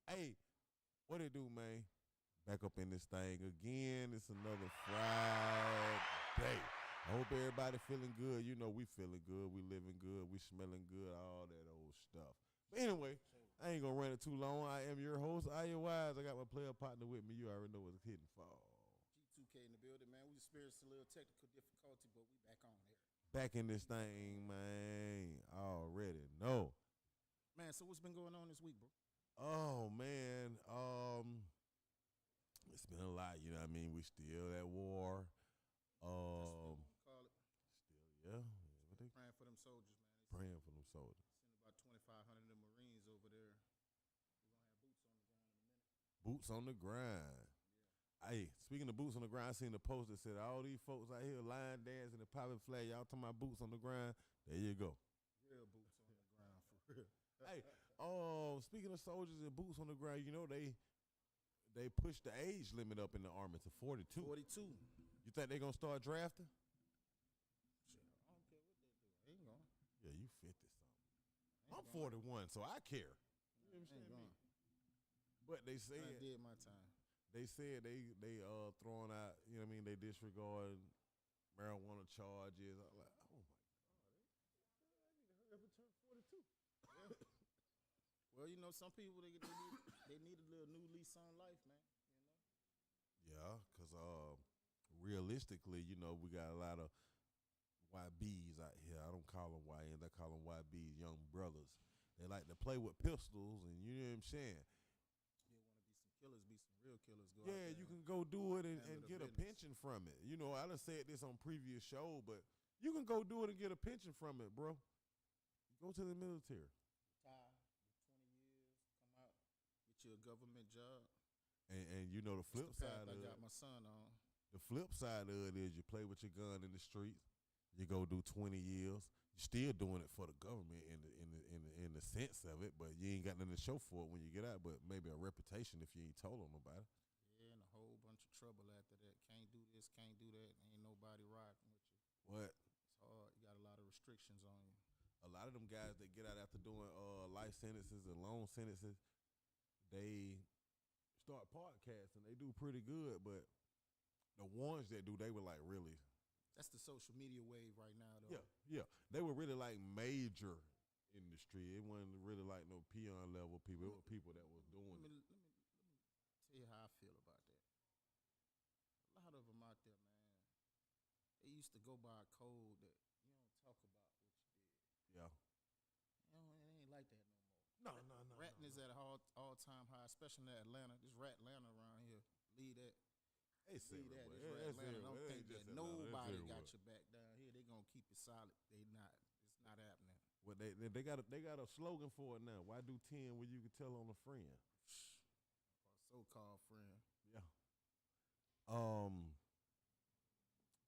Hey, what it do, man? Back up in this thing again. It's another Friday. I hope everybody feeling good. You know we feeling good. We living good. We smelling good. All that old stuff. But anyway, I ain't gonna run it too long. I am your host, Iyah Wise. I got my player partner with me. You already know what's hitting for. G2K in the building, man. We experienced a little technical difficulty, but we back on here. Back in this thing, man. Already know. Man, so what's been going on this week, bro? Oh man, it's been a lot. You know what I mean? We still at war. Call it. Still, yeah. What they Praying for them soldiers, man. They praying for them soldiers. send about 2,500 of the Marines over there. We're gonna have boots on the ground in a minute. Boots on the grind. Hey, speaking of boots on the grind, I seen the post that said all these folks out here line dancing and popping flag. Y'all talking about boots on the grind? There you go. Real boots on the ground, for real. Hey, speaking of soldiers and boots on the ground, you know they pushed the age limit up in the army to 42. 42. You think they gonna start drafting? Shit, I don't care what they do. I ain't going. Yeah, you 50 something. I'm 41, so I care. You understand me? But they I said did my time. they said they throwing out, you know what I mean, they disregarding marijuana charges. I'm like, oh my God, I need to hurry up and turn 42. Well, you know, some people they need a little new lease on life, man. You know. Yeah, because realistically, you know, we got a lot of YBs out here. I don't call them YNs, I call them YBs, young brothers. They like to play with pistols, and you know what I'm saying? They want to be some killers, be some real killers. Go out Yeah, there you can go do it and handle the get a business. pension from it. You know, I done said this on previous show, but you can go do it and get a pension from it, bro. Go to the military. retire, get 20 years, come out, get you a government job. And you know the flip That's the path side I of got it. my son on. The flip side of it is you play with your gun in the streets. You go do 20 years. You're still doing it for the government in the sense of it, but you ain't got nothing to show for it when you get out. But maybe a reputation if you ain't told on nobody. Yeah, and a whole bunch of trouble after that. Can't do this, can't do that. Ain't nobody rocking with you. What? It's hard. You got a lot of restrictions on you. A lot of them guys that get out after doing life sentences and long sentences, they start podcasting. They do pretty good, but the ones that do, they were like really. That's the social media wave right now, though. Yeah. They were really like major industry. It wasn't really like no peon level people. It were people that was doing Let it. me tell you how I feel about that. A lot of them out there, man, they used to go by a code that you don't talk about what you did. Yeah. You know, it ain't like that no more. No. Ratting is at an all-time high, especially in Atlanta. This rat Atlanta around here. Leave that. It's Leave that. everywhere. This Yeah, rat it's Atlanta. everywhere. Don't It think ain't just that Atlanta. It's nobody everywhere. got your back down here. They gonna keep it solid. They not. It's not happening. Well, they got a slogan for it now. Why do 10 when you can tell on a friend? Or so-called friend. Yeah.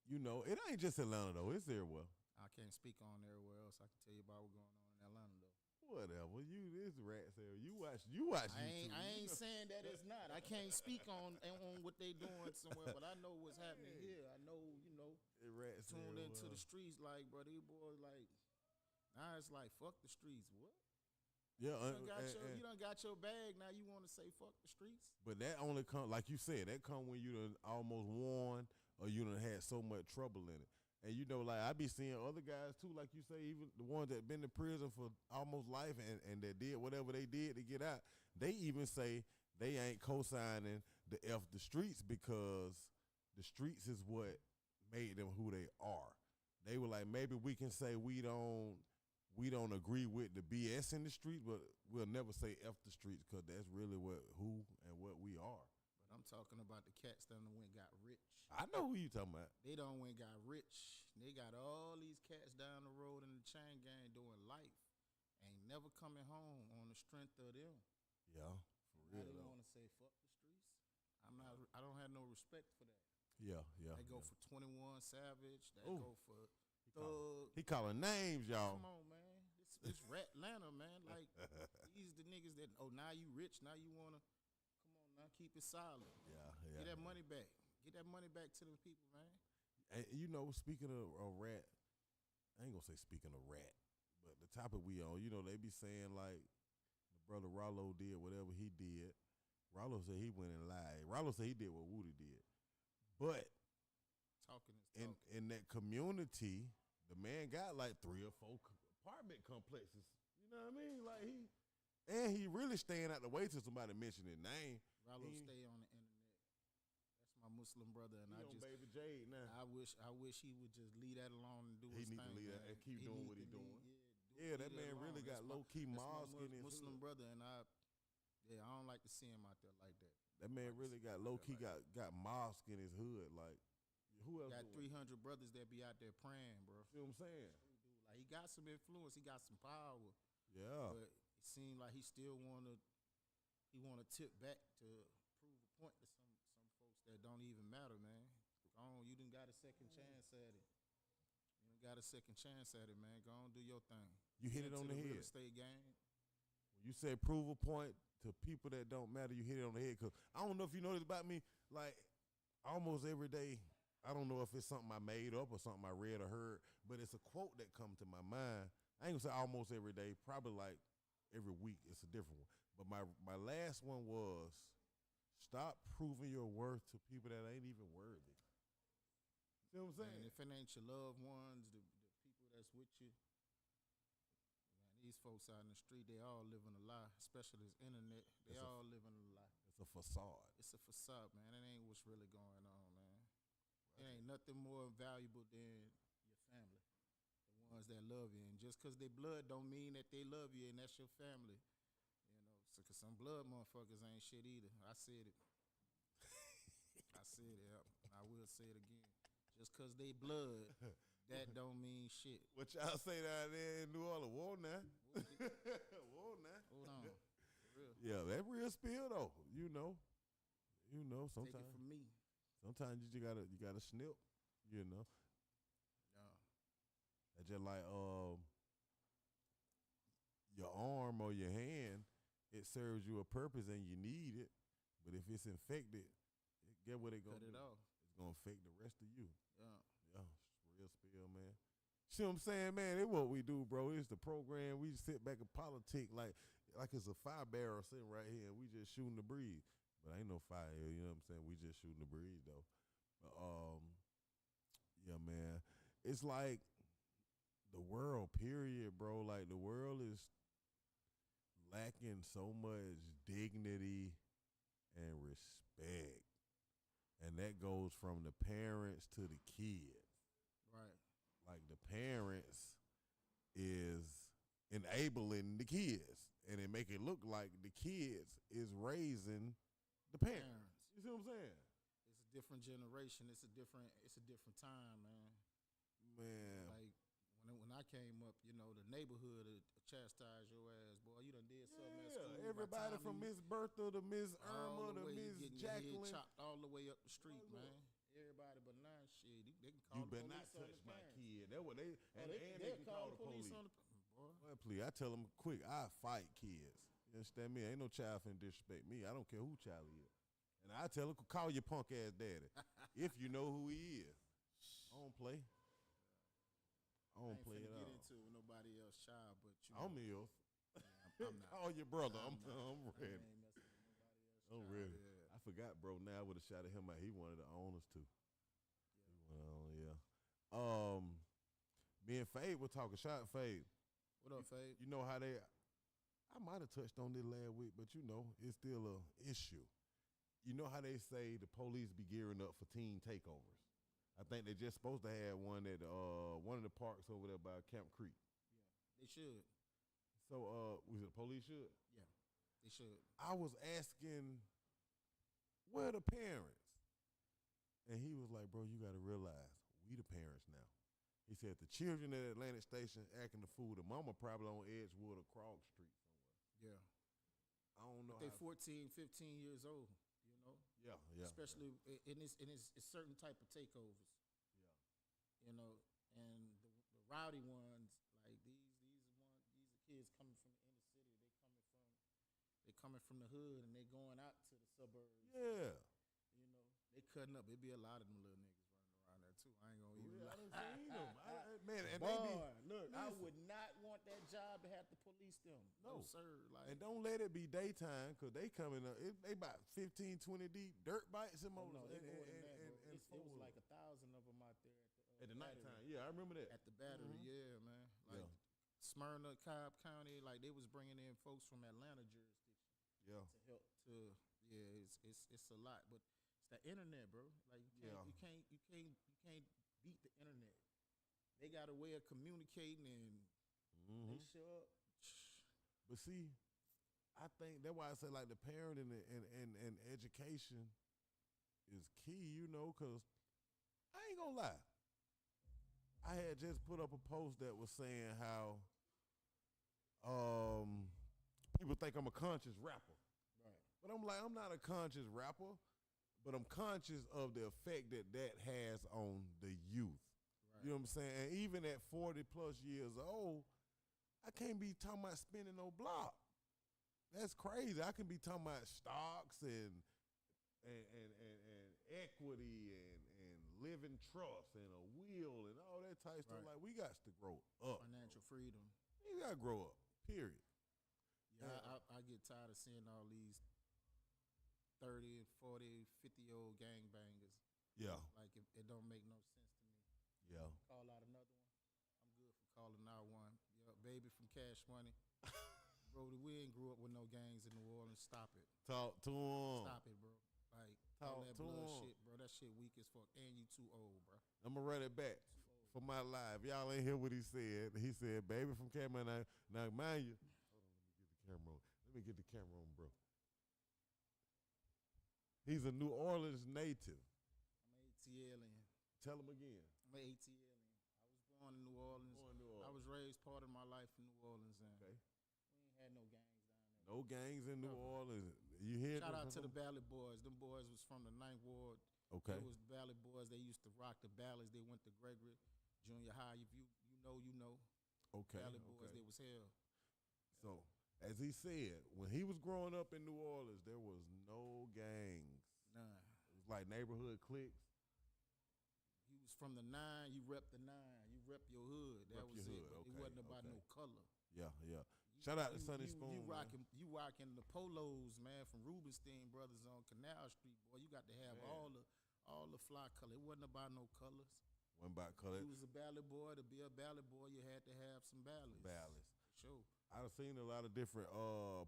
You know, it ain't just Atlanta though. It's everywhere. I can't speak on everywhere else. I can tell you about what's going on in Atlanta though. Whatever. You this rats area. You watch I YouTube. ain't You know. saying that it's not. I can't speak on what they doing somewhere, but I know what's happening here. I know, you know, It rats tuned everywhere. into the streets like, bro, these boys like, now it's like, fuck the streets. What? Yeah, You done got your bag. Now you want to say fuck the streets? but that only come like you said. That come when you done almost won or you done had so much trouble in it. And you know, like I be seeing other guys too, like you say, even the ones that been in prison for almost life and that did whatever they did to get out. They even say they ain't co-signing the F the streets because the streets is what made them who they are. They were like, maybe we can say we don't agree with the BS in the streets, but we'll never say F the streets because that's really who and what we are. But I'm talking about the cats that done went got rich. I know who you talking about. They done went got rich. They got all these cats down the road in the chain gang doing life. Ain't never coming home on the strength of them. Yeah, for Now real they though. want to say fuck the streets. I don't have no respect for that. Yeah. They go yeah. for 21 Savage. They Ooh. go for Thug. He calling names, y'all. Come on, man. This rat Atlanta, man. Like these the niggas that now you rich, now you wanna come on now, keep it solid. Yeah. Get that money back. Get that money back to the people, man. And you know, speaking of a rat, I ain't gonna say speaking of rat, but the topic we on, you know, they be saying like the brother Rollo did whatever he did. Rollo said he went and lied. Rollo said he did what Woody did. But Talking is talking. in that community, the man got like 3 or 4 apartment complexes. You know what I mean? Like he really staying out the way till somebody mention his name. Rollo stay on the internet. That's my Muslim brother, and He I on just Baby Jade now. I wish he would just leave that alone and do He his need thing. to leave that man. and keep doing what he need to doing. leave That man alone. really got That's low key that's mosque my in his Muslim hood. brother, and I don't like to see him out there like that. That man like to really see got him low out key there got mosque in his hood. Like who else? Got doing 300 brothers that be out there praying, bro. See what I'm saying? Like he got some influence, he got some power, Yeah. but it seemed like he still wanna tip back to prove a point to some folks that don't even matter, man. Go on, you done got a second chance at it. You done got a second chance at it, man. Go on, do your thing. You hit it on the real head. estate game. When you say prove a point to people that don't matter, you hit it on the head. Cause I don't know if you know this about me. Like almost every day, I don't know if it's something I made up or something I read or heard, but it's a quote that comes to my mind. I ain't gonna say almost every day, probably like every week. It's a different one. But my last one was, stop proving your worth to people that ain't even worthy. See what I'm saying? And if it ain't your loved ones, the people that's with you, man, these folks out in the street, they all living a lie, especially this internet. They all living a lie. It's a facade. It's a facade, man. It ain't what's really going on, man. It ain't nothing more valuable than your family, the ones that love you. And just because they blood don't mean that they love you and that's your family. You know, so because some blood motherfuckers ain't shit either. I said it. I said it. I will say it again. Just because they blood, that don't mean shit. What y'all say down there in New Orleans? Whoa now. Whoa now. Hold on. For real. Yeah, that real spill though. You know, sometimes. Take it from me. Sometimes you gotta snip, you know. No. That's just like your arm or your hand, it serves you a purpose and you need it. But if it's infected, get what it gonna Cut it do? off. It's gonna affect the rest of you. Yeah. Yeah, it's real spill, man. See what I'm saying, man? It's what we do, bro. It's the program. We just sit back and politic like it's a fire barrel sitting right here and we just shooting the breeze. But ain't no fire here, you know what I'm saying? We just shooting the breeze though. But yeah, man. It's like the world, period, bro. Like the world is lacking so much dignity and respect. And that goes from the parents to the kids. Right. Like the parents is enabling the kids. And it make it look like the kids is raising the parents. You see what I'm saying? It's a different generation. It's a different time, man. Man. Like when I came up, you know, the neighborhood would chastise your ass, boy. You done did something at school. Everybody from Miss Bertha to Miss Irma to Miss getting Jacqueline. your head chopped all the way up the street, man. Everybody but now, shit, they can call You the better police not on touch the my parents. kid. That's what they They can call the police. on the boy. Boy, please, I tell them quick, I fight kids. You understand me? Ain't no child finna disrespect me. I don't care who child he is. And I tell them, call your punk ass daddy. If you know who he is. I don't play. I don't play at all. Get into nobody else's child, but you I'm know, ill. I'm not. Call your brother. I'm I'm ready. I ain't messing with nobody else's I'm child. ready. Yeah. I forgot, bro. Now I would have shouted him out. He wanted the owners too. Yeah. Me and Fade were talking shot. Fade. What up, Fade? You know how they? I might have touched on this last week, but you know it's still a issue. You know how they say the police be gearing up for teen takeovers. I think they're just supposed to have one at one of the parks over there by Camp Creek. Yeah, they should. So was it the police should? Yeah, they should. I was asking, where the parents? And he was like, bro, you got to realize, we the parents now. He said, the children at Atlantic Station acting the fool. The mama probably on Edgewood or Krog Street somewhere. Yeah. I don't know. They 14, 15 years old, you know? Yeah. Especially in this certain type of takeovers. Yeah. You know, and the rowdy ones, like these are kids coming from the inner city. They coming from the hood and they going out to the suburbs. Yeah. You know, they cutting up. It be a lot of them little niggas running around there too. I ain't gonna even lie. I done seen them. Man, and Boy, they be, look, I listen. would not want that job to have to police them. No, sir. Like, and don't let it be daytime because they coming up. They about 15, 20 deep, dirt bikes and oh motors. no, they more than that, bro. And It was like 1,000 of them out there at the Battery. nighttime. Yeah, I remember that. At the Battery, yeah, man. Like Smyrna, Cobb County, like they was bringing in folks from Atlanta jurisdiction. Yeah. To help to it's a lot, but it's the internet, bro. Like you can't beat the internet. They got a way of communicating and they show up. But see, I think that's why I say like the parenting and education is key, you know, because I ain't gonna lie. I had just put up a post that was saying how people think I'm a conscious rapper. Right. But I'm like, I'm not a conscious rapper, but I'm conscious of the effect that has on the youth. Right. You know what I'm saying? And even at 40 plus years old, I can't be talking about spinning no block. That's crazy. I can be talking about stocks and equity and living trust and a will and all that type stuff. Like, we got to grow up. Financial freedom. You got to grow up, period. Yeah, I get tired of seeing all these 30, 40, 50-year-old gangbangers. Yeah. Like, it don't make no sense to me. Yeah. Call out another one. I'm good for calling out one. Yo, baby from Cash Money. Bro, we ain't grew up with no gangs in New Orleans. Stop it. Talk to him. Stop it, bro. Like, all that blood shit, bro. That shit weak as fuck. And you too old, bro. I'm going to run it back for my live. Y'all ain't hear what he said. He said, baby from Cameron. Now, mind you. Hold on, let me get the camera on, bro. He's a New Orleans native. I'm ATLian. Tell him again. I'm ATLian. I was born in New Orleans. I was raised part of my life in New Orleans. And we ain't had no gangs down there. No gangs in New Orleans. You hear? Shout out to the Ballad Boys. Them boys was from the 9th Ward. Okay. It was the Ballad Boys. They used to rock the ballads. They went to Gregory Junior High. If you know. Okay. Ballad Boys, they was hell. So, as he said, when he was growing up in New Orleans, there was no gangs. None. It was like neighborhood cliques. He was from the 9. You rep the 9. You rep your hood. That was it. But it wasn't about no color. Yeah. Shout out to Sonny Spoon. You rocking the polos, man, from Rubenstein Brothers on Canal Street, boy. You got to have all the fly color. It wasn't about no colors. Wasn't about color. You was a ballad boy. To be a ballad boy, you had to have some ballads. Sure. I've seen a lot of different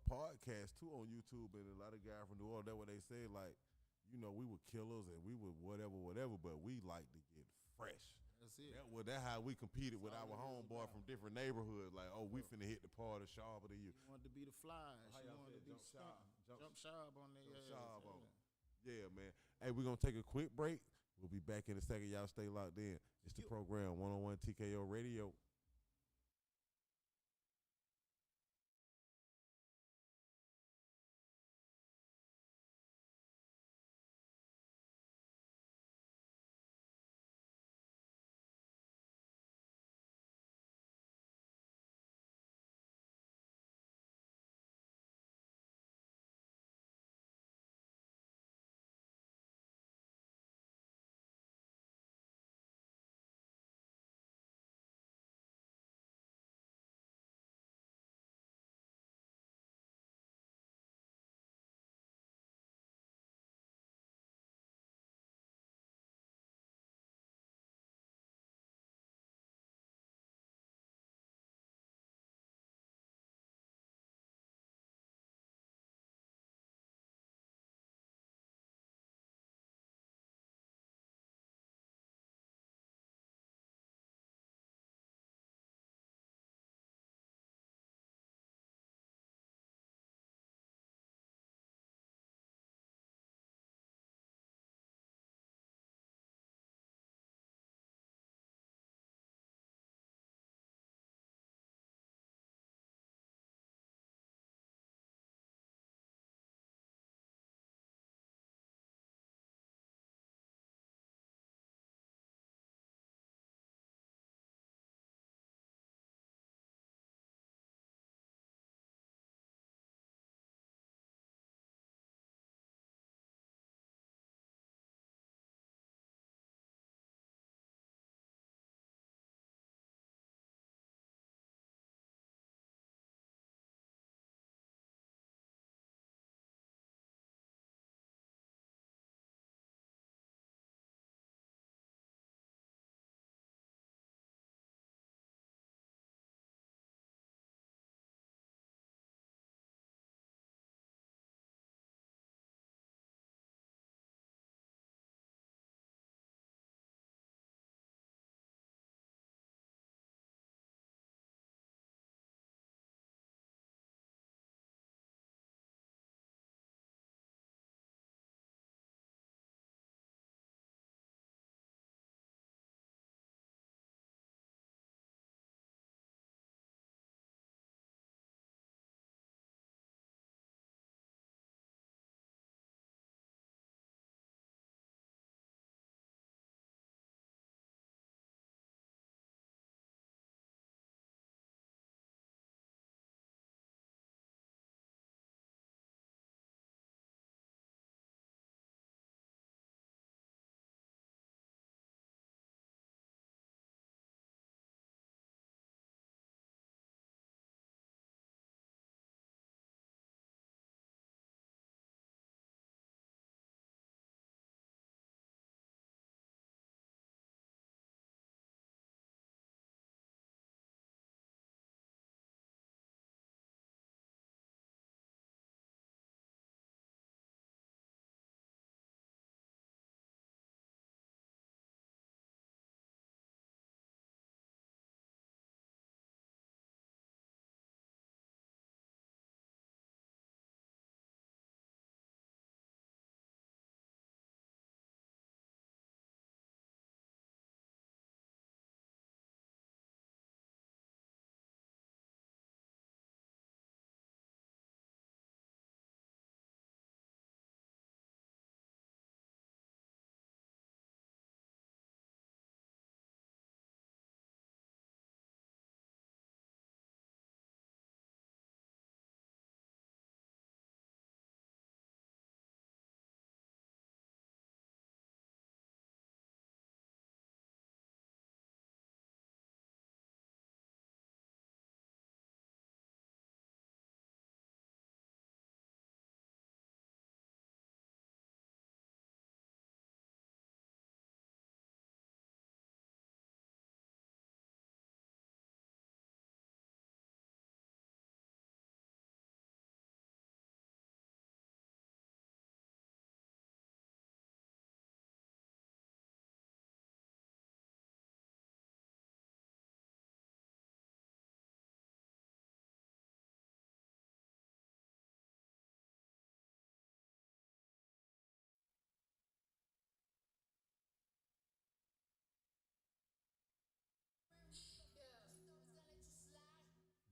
podcasts too on YouTube, and a lot of guys from New Orleans. That's what they say. Like, you know, we were killers and we were whatever, but we like to get fresh. That's it. That's how we competed with our homeboy from different neighborhoods. Like, oh, we finna hit the party sharper than you. You wanted to be the flies. You wanted to be jump sharp on there. Yeah, man. Hey, we're going to take a quick break. We'll be back in a second. Y'all stay locked in. It's the program, 101 TKO Radio.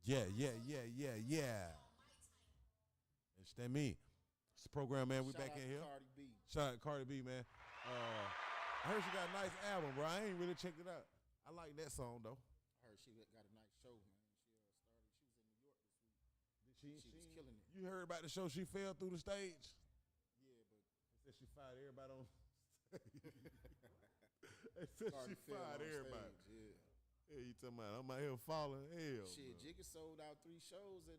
Yeah. It's that me. It's the program, man. We Shout back out in to here. Cardi B. Shout out to Cardi B, man. I heard she got a nice album, bro. I ain't really checked it out. I like that song though. I heard she got a nice show, man. She was in New York this week. She was killing it. You heard about the show? She fell through the stage. Yeah, but They said she fired everybody on stage. They said Cardi she fell fired on everybody. stage, Yeah, you talking about? I'm out here falling hell. Shit, bro. Jigga sold out 3 shows at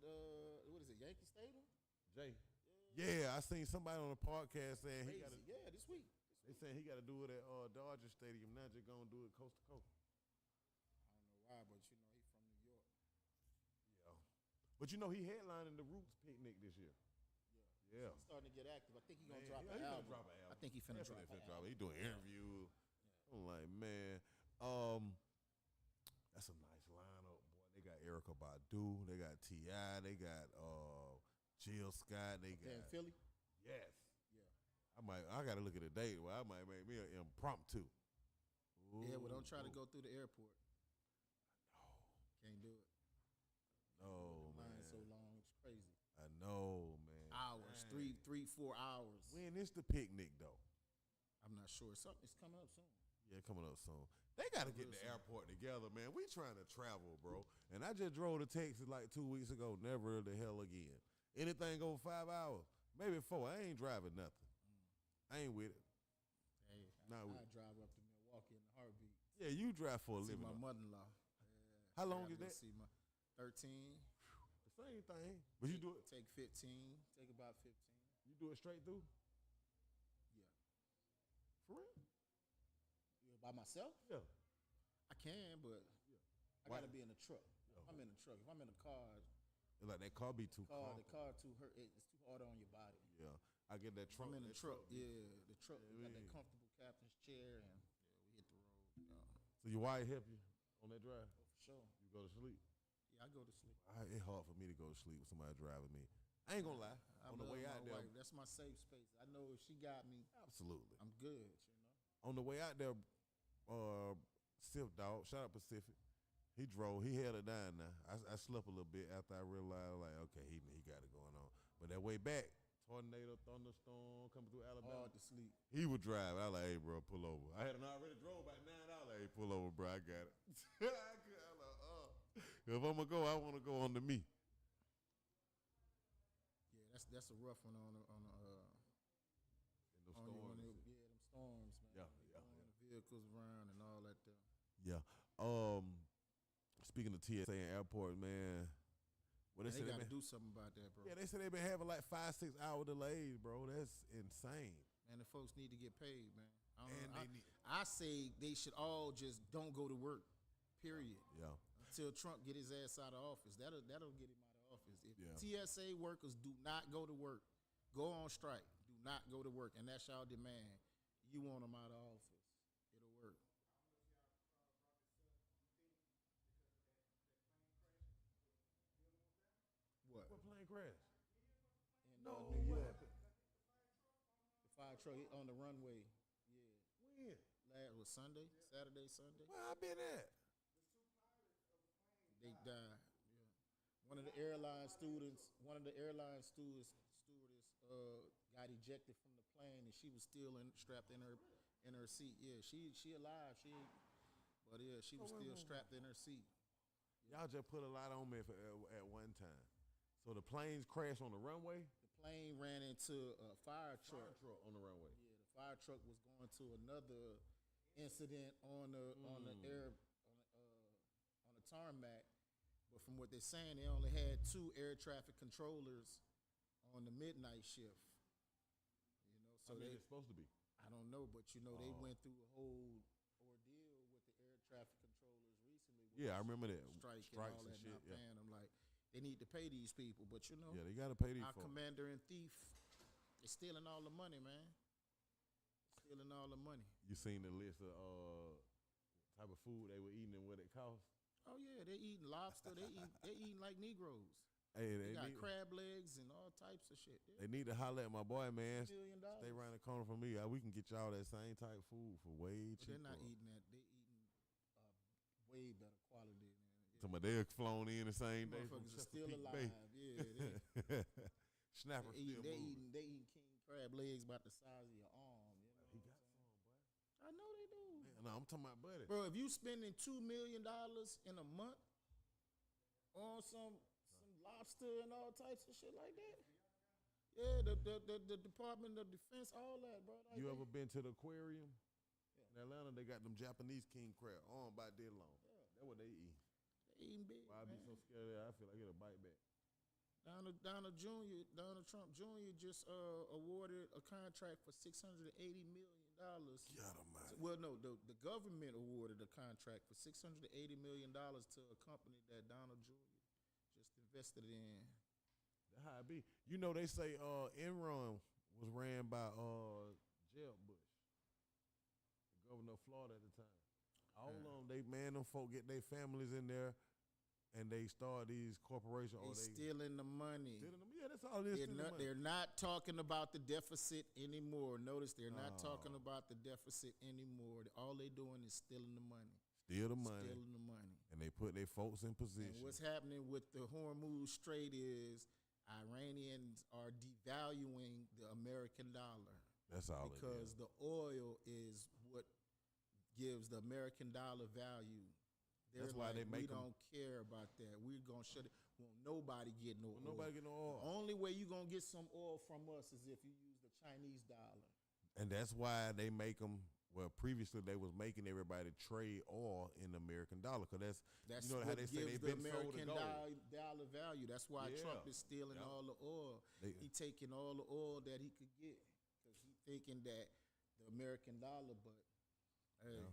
what is it, Yankee Stadium? Jay. Yeah, I seen somebody on the podcast saying Crazy. he got to. Yeah, this week. They saying he got to do it at Dodger Stadium. Now just gonna do it coast to coast. I don't know why, but you know he from New York. Yeah, but you know he headlining the Roots picnic this year. Yeah. He's starting to get active. I think he's gonna Man, drop yeah, an he album. finna drop an album. I think he finna drop Definitely an drop album. it. He doing interviews. I'm like, man, that's a nice lineup, boy. They got Erykah Badu, they got T.I., they got Jill Scott, they Yeah, in got Philly. yes. Yeah. I gotta look at the date. Well, I might make me an impromptu. Yeah, well, don't try to Ooh. go through the airport. Can't do it. No, The line man. so long, it's crazy. I know, man. Hours, Dang. 4 hours. When is the picnic though? I'm not sure. It's coming up soon. Yeah, coming up soon. They got to get the airport together, man. We trying to travel, bro. And I just drove to Texas like 2 weeks ago. Never the hell again. Anything over 5 hours, maybe 4. I ain't driving nothing. I ain't with it. Hey, Not I with it. drive up to Milwaukee in a heartbeat. Yeah, you drive for a See living. my mother-in-law. How long Gotta is go that? See my 13. The same thing. But you do it. Take 15. Take about 15. You do it straight through. Yeah. For real? Yeah, by myself? Yeah. I can, but I Why? gotta be in a truck. Yeah. I'm in a truck. If I'm in a car, It's like that car be too calm. the car too hurt. It's too hard on your body. Yeah. I get that truck. I'm in the that truck. be- Yeah, the truck. We got that Yeah. comfortable captain's chair, and we hit the road. So your wife help you on that drive? For sure. You go to sleep? Yeah, I go to sleep. It's hard for me to go to sleep with somebody driving me. I ain't gonna lie. I On the love way my out there, wife. That's my safe space. I know if she got me, absolutely. I'm good. On the way out there, Sif Dog, shout out Pacific. He drove. He held it down. Now I slept a little bit after I realized, like, okay, he got it going on. But that way back, tornado, thunderstorm coming through Alabama. Hard to sleep. He would drive. I was like, hey, bro, pull over. I had already drove about 9 hours. Hey, pull over, bro. I got it. I was like, if I'm gonna go, I want to go on to me. Yeah, that's a rough one on the In the on storms. them storms, man. Yeah, They yeah, throwing the vehicles around and all that there. Yeah. Speaking of TSA and airport, man. What They said got to been- do something about that, bro. Yeah, they said they've been having like 5-6 hour delays, bro. That's insane. Man, the folks need to get paid, man. And I say they should all just don't go to work, period. Yeah. Until Trump get his ass out of office. That'll get him out of office. If Yeah. TSA workers do not go to work, go on strike, do not go to work, and that's y'all demand, you want them out of office, it'll work. What? What plane crash? In No, New what York. happened? The fire truck on the runway. Yeah. When? Was Sunday? Saturday, Sunday? Where I been at? They died. Yeah. One of the airline stewardess got ejected from the plane, and she was still strapped in her seat. Yeah, she alive. She was still strapped in her seat. Y'all just put a lot on me at one time. So the planes crashed on the runway? The plane ran into a fire truck. On the runway. Yeah, the fire truck was going to another incident on the tarmac. But from what they're saying, they only had 2 air traffic controllers on the midnight shift. You know, so How many it's supposed to be? I don't know, but you know they went through a whole ordeal with the air traffic controllers recently. With Yeah, I remember that. Strikes Strikes and all and that. shit, Not yeah. paying them. Like they need to pay these people, but you know, Yeah, they got to pay these our folks. commander and thief is stealing all the money, man. Stealing all the money. You seen the list of type of food they were eating and what it cost? Oh yeah, they eating lobster. they eating like Negroes. Hey, They got need, crab legs and all types of shit. they need to holler at my boy, man. $1 million. Stay around the corner from me. We can get y'all that same type of food for way But cheaper. they're not eating that. They're eating way better quality than Somebody they flown in the same day from Motherfuckers are still Chesapeake alive. Bay. Yeah, Snapper they still eating moving. they eating king crab legs about the size of your arm. He got some, boy. I know they do. Man, no, I'm talking about buddy. Bro, if you spending $2 million in a month on some lobster and all types of shit like that, yeah, the Department of Defense, all that, bro. Like You ever been to the aquarium? In Atlanta, they got them Japanese king crab on by dead long. Yeah. That's what they eat. They eating big. Why I be Man. so scared of that? I feel like it'll bite back. Donald Trump Jr. just awarded a contract for $680 million. God almighty. Well, no, the government awarded a contract for $680 million to a company that Donald Jr. just invested in. That's how it be. You know, they say Enron was ran by Jeb Bush, the governor of Florida at the time. All of them, them folk get their families in there, and they start these corporations. They stealing the money. Stealing them. Yeah, that's all it is. They're not talking about the deficit anymore. Notice they're not talking about the deficit anymore. All they doing is stealing the money. Steal the money. Stealing the money. And they put their folks in position. And what's happening with the Hormuz Strait is Iranians are devaluing the American dollar. That's all it is. Because the oil is what gives the American dollar value. That's why they make we don't care about that. We're going to shut it. Won't nobody get no oil. Nobody get no oil. The only way you're going to get some oil from us is if you use the Chinese dollar. And that's why they make them. Well, previously they was making everybody trade oil in the American dollar, because that's you know how they say they've been sold to American gold. dollar value. That's why Trump is stealing all the oil. He taking all the oil that he could get because he thinking that the American dollar. But hey,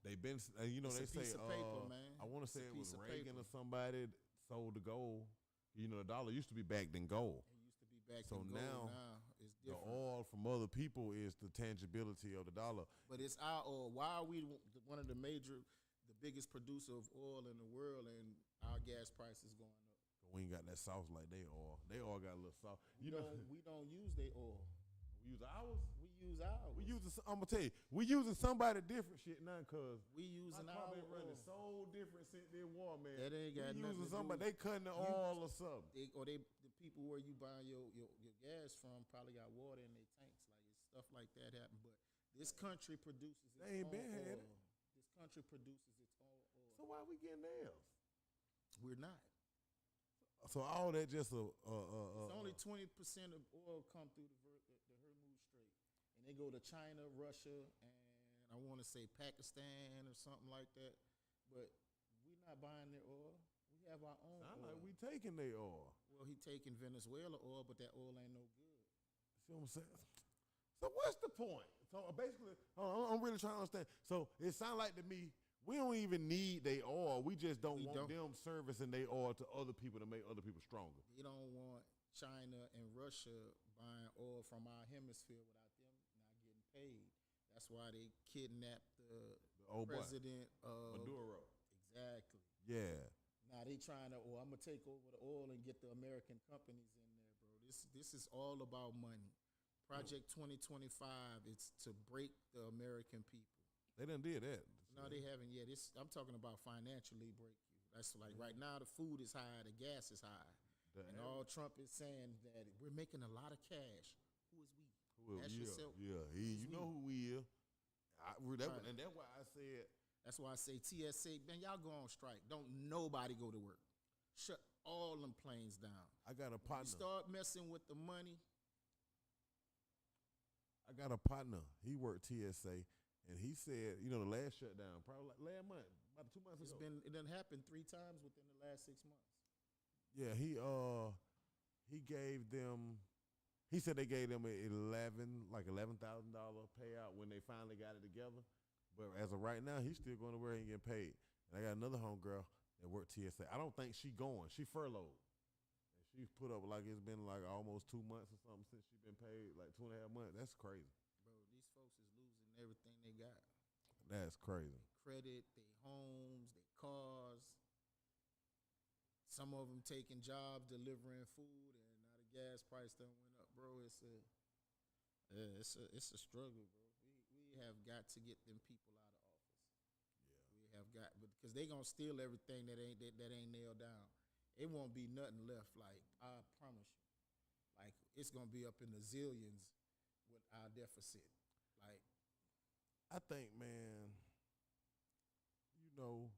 they've been, you know, they say paper, man. I want to say it was Reagan paper. or somebody sold the gold. You know, the dollar used to be backed in gold. It used to be backed So in gold. now It's the different. oil from other people is the tangibility of the dollar. But it's our oil. Why are we one of the biggest producer of oil in the world, and our gas price is going up? We ain't got that sauce like they oil. They all got a little sauce. We don't use their oil. We use ours. We use ours. I'm gonna tell you, we using somebody different shit now, cause we using our our running oil. so different since they war, man. That ain't got we nothing using to somebody. do. They cutting the oil or something. The people where you buying your gas from probably got water in their tanks, like stuff like that happen. But this country produces its They ain't own been had oil. This country produces its own oil. So why we getting theirs? We're not. So all that just It's only 20% of oil come through the Hormuz Strait, and they go to China, Russia, and I want to say Pakistan or something like that. But we're not buying their oil. We have our own Sound oil. like we taking their oil. Well, he taking Venezuela oil, but that oil ain't no good. See what I'm saying? So what's the point? So basically, I'm really trying to understand. So it sounds like to me, we don't even need their oil. We just don't want them servicing their oil to other people to make other people stronger. We don't want China and Russia buying oil from our hemisphere without them not getting paid. That's why they kidnapped the old president of Maduro. Exactly. Yeah. Now they trying to, I'm gonna take over the oil and get the American companies in there, bro. This is all about money. Project 2025. It's to break the American people. They done did that. No, they haven't yet. I'm talking about financially break you. That's like right now the food is high, the gas is high. And all Trump is saying that we're making a lot of cash. Who is we? Ask yourself. Yeah, you know who we is. And that's why I said. That's why I say TSA, man, y'all go on strike. Don't nobody go to work. Shut all them planes down. I got a partner. You start messing with the money. I got a partner. He worked TSA. And he said, you know, the last shutdown, probably like last month, about 2 months ago. It done happened 3 times within the last 6 months. Yeah, he gave them. He said they gave them $11,000 payout when they finally got it together. But as of right now, he's still going to work and getting paid. And I got another homegirl that worked TSA. I don't think she going. She furloughed. And she put up like it's been like almost 2 months or something since she been paid, like 2.5 months. That's crazy. Everything they got. That's crazy. Credit, their homes, their cars. Some of them taking jobs, delivering food, and now the gas price done went up, bro. It's a struggle, bro. We have got to get them people out of office. Yeah. We have got, because they gonna steal everything that ain't nailed down. It won't be nothing left. Like I promise you, like it's gonna be up in the zillions with our deficit. Like I think, man, you know,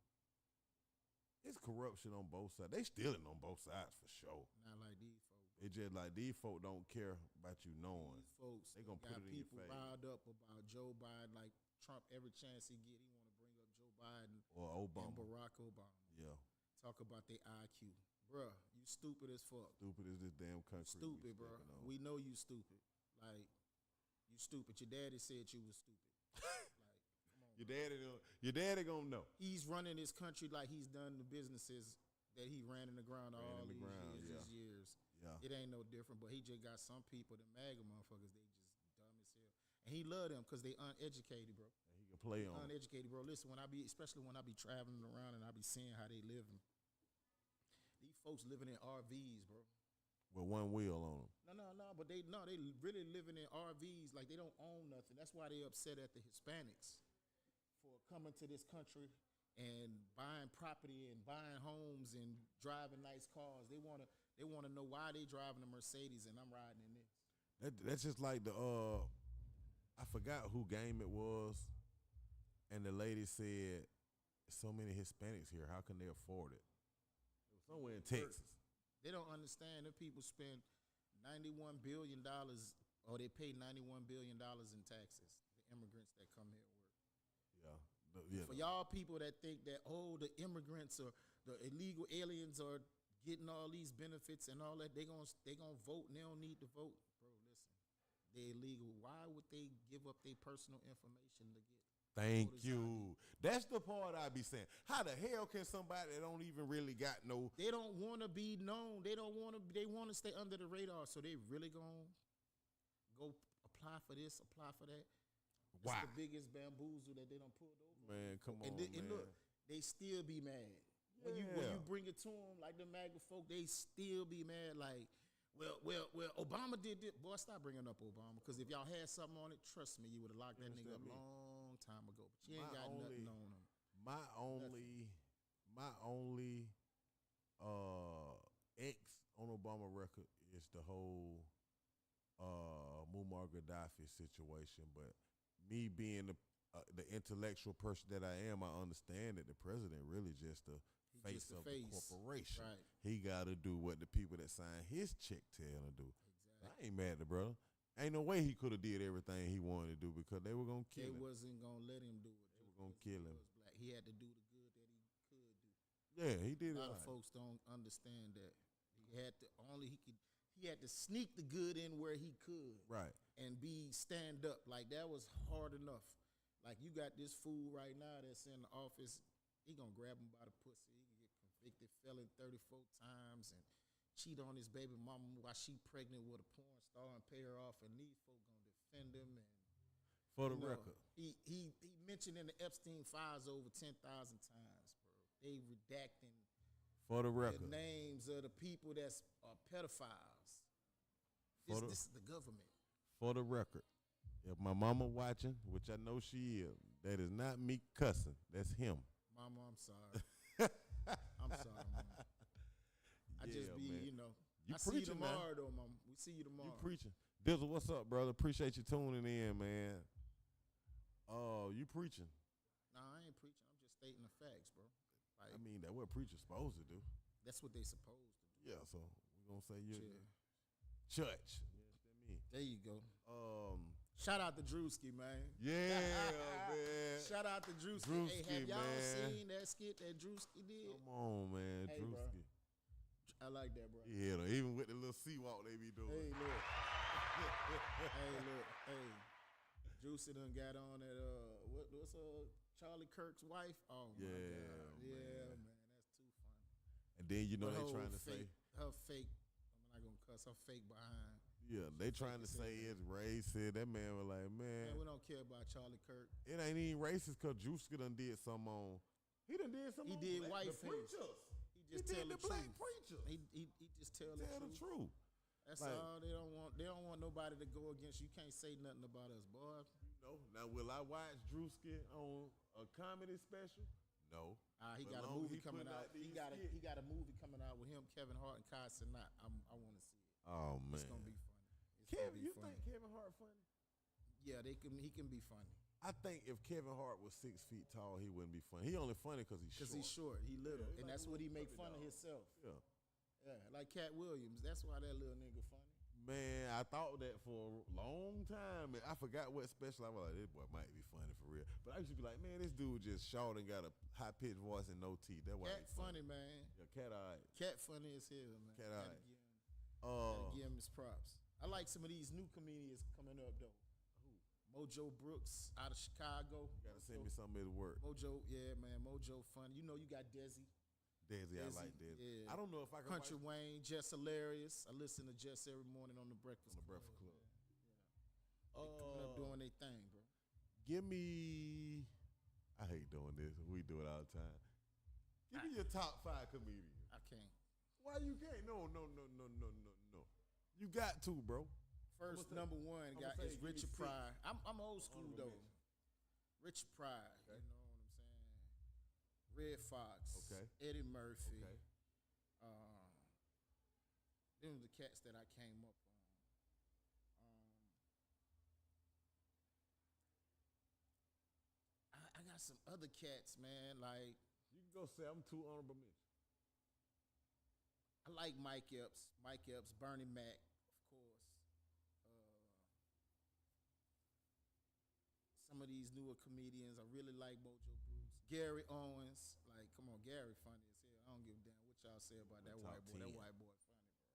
it's corruption on both sides. They stealing on both sides for sure. not like these folks. It's just like these folk don't care about you knowing. These folks They gonna put got it in your people face. riled up about Joe Biden. Like Trump, every chance he get, he want to bring up Joe Biden Or and Obama. Barack Obama. Yeah. Talk about their IQ, bruh. You stupid as fuck. Stupid as this damn country. Stupid, bro. We know you stupid. Like you stupid. Your daddy said you was stupid. Like, come on. Your daddy gonna know. He's running this country like he's done the businesses that he ran in the ground these years. Yeah. It ain't no different. But he just got some people, the MAGA motherfuckers, they just dumb as hell. And he love them because they uneducated, bro. And he can play on. Uneducated, bro. Listen, especially when I be traveling around and I be seeing how they living. These folks living in RVs, bro. With one wheel on them. No. But they really living in RVs like they don't own nothing. That's why they upset at the Hispanics for coming to this country and buying property and buying homes and driving nice cars. They wanna know why they driving a Mercedes and I'm riding in this. That's just like the I forgot who game it was, and the lady said, "So many Hispanics here. How can they afford it?" It was somewhere in Texas. They don't understand that people spend $91 billion, or they pay $91 billion in taxes, the immigrants that come here and work. Yeah. For y'all people that think that, the immigrants or the illegal aliens are getting all these benefits and all that, they gonna vote and they don't need to vote. Bro, listen, they're illegal. Why would they give up their personal information to get Thank you. That's the part I be saying. How the hell can somebody that don't even really got no? They don't want to be known. They want to stay under the radar. So they really gonna go apply for this, apply for that. Why? It's the biggest bamboozle that they done pulled over. Man, come on, And man. look, they still be mad. When you bring it to them, like the MAGA folk, they still be mad. Like, well, Obama did this. Boy, stop bringing up Obama, because if y'all had something on it, trust me, you would have locked that nigga up a long time ago. But you ain't got nothing on him. My only X on Obama record is the whole Muammar Gaddafi situation. But me being the intellectual person that I am, I understand that the president really just the face of the corporation. Right. He got to do what the people that sign his check tell him to do. Exactly. I ain't mad at the brother. Ain't no way he could have did everything he wanted to do, because they were gonna kill him. They wasn't gonna let him do it. They were gonna kill him. Black. He had to do the good that he could do. Yeah, he did A it. lot of folks don't understand that. He had to sneak the good in where he could. Right. And stand up. Like, that was hard enough. Like, you got this fool right now that's in the office. He gonna grab him by the pussy. He can get convicted felon 34 times and cheat on his baby mama while she pregnant with a porn star and pay her off. And these folk gonna defend him. And For the record, he mentioned in the Epstein files over 10,000 times, bro. They redacting for the record, the names of the people that's pedophiles. This is the government. For the record, if my mama watching, which I know she is, that is not me cussing. That's him. Mama, I'm sorry. I'm sorry, Mama. I just be, man. I see you tomorrow, though, Mama. We see you tomorrow. You preaching. Dizzle, what's up, brother? Appreciate you tuning in, man. Oh, you preaching. Nah, I ain't preaching. I'm just stating the facts, bro. Like, I mean, that's what preachers supposed to do. That's what they supposed to do. Yeah, so we're going to say you're church. You understand me? There you go. Shout out to Drewski, man. Yeah, man. Shout out to Drewski. Drewski, hey, have y'all man. seen that skit that Drewski did? Come on, man. Hey, Drewski. Bro. I like that, bro. Yeah, even with the little sea walk they be doing. Hey, look. Hey. Drewski done got on at, what's Charlie Kirk's wife? Oh, my God. Yeah, man. That's too funny. And then, they trying to say. Her fake, I'm not going to cuss, her fake behind. Yeah, they trying to say it's racist. That man was like, man, we don't care about Charlie Kirk. It ain't even racist because Drewski done did something on. He done did something. He did white the preachers. He just tell did the black truth. preachers. He just tell the truth. That's like, all they don't want. They don't want nobody to go against you. Can't say nothing about us, boy. Now will I watch Drewski on a comedy special? No. He But got a long as movie he coming putting out. out He these got skits. he got a movie coming out with him, Kevin Hart, and Kai Cenat. I want to see it. Oh man, It's gonna be funny. It's Kevin, gonna be you funny. think Kevin Hart funny? Yeah, he can be funny I think if Kevin Hart was 6 feet tall, he wouldn't be funny. He only funny because he's because short. he's short. He little, Yeah, and like that's a what he little make puppy fun of dog. himself. Yeah. Yeah, like Cat Williams. That's why that little nigga funny. Man, I thought that for a long time. And I forgot what special I was like, this boy might be funny for real. But I used to be like, man, this dude just short and got a high pitched voice and no teeth. That's why Cat he funny, man. Yeah, cat alright. Cat funny as hell, man. Cat Gotta alright. give him his props. I like some of these new comedians coming up though. Mojo Brooks out of Chicago. You gotta send me some of his work. Mojo, yeah, man. Mojo funny. You know you got Desi. Desi, I like Desi. Yeah. I don't know if I can Country Wayne, Jess hilarious. I listen to Jess every morning on the Breakfast on the Club. Breakfast Club. They coming up doing their thing, bro. Give me. I hate doing this. We do it all the time. Give me your top 5 comedians. I can't. Why you can't? No. You got to, bro. First, I'ma say- number one I'ma guy say is give me Richard 6. Pryor. I'm old school Honorable though. mention. Richard Pryor, Okay. you know what I'm saying? Red Fox, Okay. Eddie Murphy. Okay. Them are the cats that I came up on. I got some other cats, man. Like You can go say I'm 2 honorable mentions. I like Mike Epps, Bernie Mac, of course. Some of these newer comedians, I really like Mojo Bruce, Gary Owens. Like, come on, Gary funny as hell. I don't give a damn what y'all say about that Top white boy. 10. That white boy funny, bro.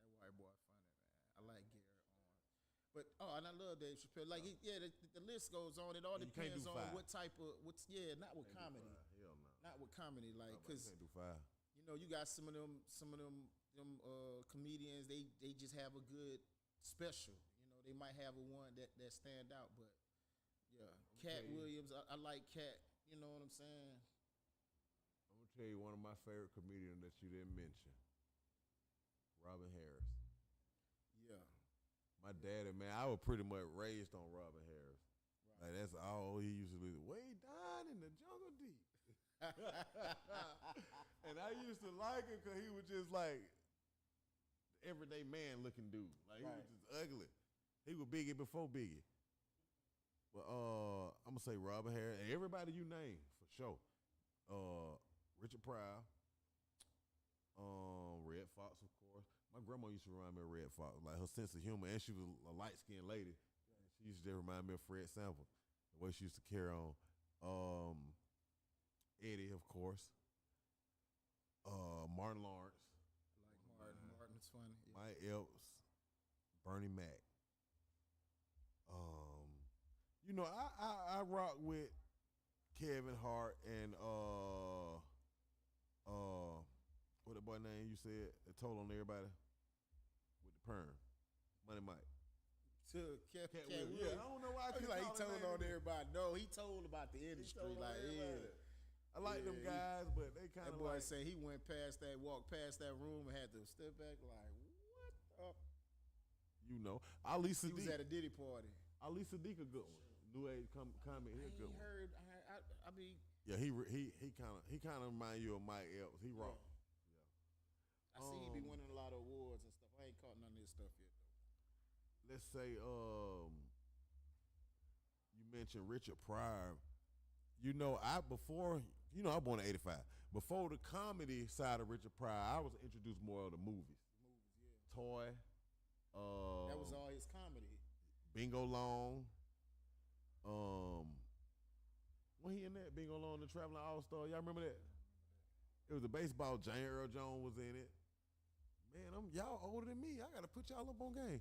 That white boy funny, man. I like Gary Owens. But and I love Dave Chappelle. Like, the list goes on. It all You can't depends do on 5. what type of not with Can't do comedy, 5. Hell no. not with comedy, like You because. can't do 5. You know, you got some of them comedians. They just have a good special. You know, they might have a one that stand out. But yeah, Cat tell you. Williams. I like Cat. You know what I'm saying? I'm gonna tell you one of my favorite comedians that you didn't mention. Robin Harris. Yeah. My daddy, man, I was pretty much raised on Robin Harris. Like that's all he used to listen. Way down in the jungle deep. And I used to like him because he was just like everyday man looking dude. Like he was Right. just ugly. He was Biggie before Biggie. But I'm gonna say Robin Harris and everybody you name for sure. Richard Pryor, Red Fox, of course. My grandma used to remind me of Red Fox, like her sense of humor, and she was a light skinned lady. And she used to remind me of Fred Sanford, the way she used to carry on. Eddie, of course. Martin Lawrence. I like Martin. Martin's funny. Yeah. Mike Epps, Bernie Mac. You know, I rock with Kevin Hart and what that boy name you said that told on everybody with the perm, Money Mike. To Cat Cat Williams. Williams. Yeah, I don't know why I It's couldn't like he call his told name on either. everybody. No, he told about the He industry. told on Like, everybody. yeah. I like them Yeah, guys, but they kind That of boy like said he walked past that room and had to step back like, what? you know. Ali He was Sadiq. at a Diddy party. Ali Sadiq a good one. New age comment, he a good one. I mean, Yeah, he kind of remind you of Mike Epps. He raw. I see he be winning a lot of awards and stuff. I ain't caught none of this stuff yet though. Let's say you mentioned Richard Pryor. You know, I born in '85. Before the comedy side of Richard Pryor, I was introduced more of the movies. Yeah. Toy. That was all his comedy. Bingo Long. When he in that Bingo Long, the Traveling All Star, y'all remember that? It was a baseball. Jane Earl Jones was in it. Man, y'all older than me. I gotta put y'all up on game.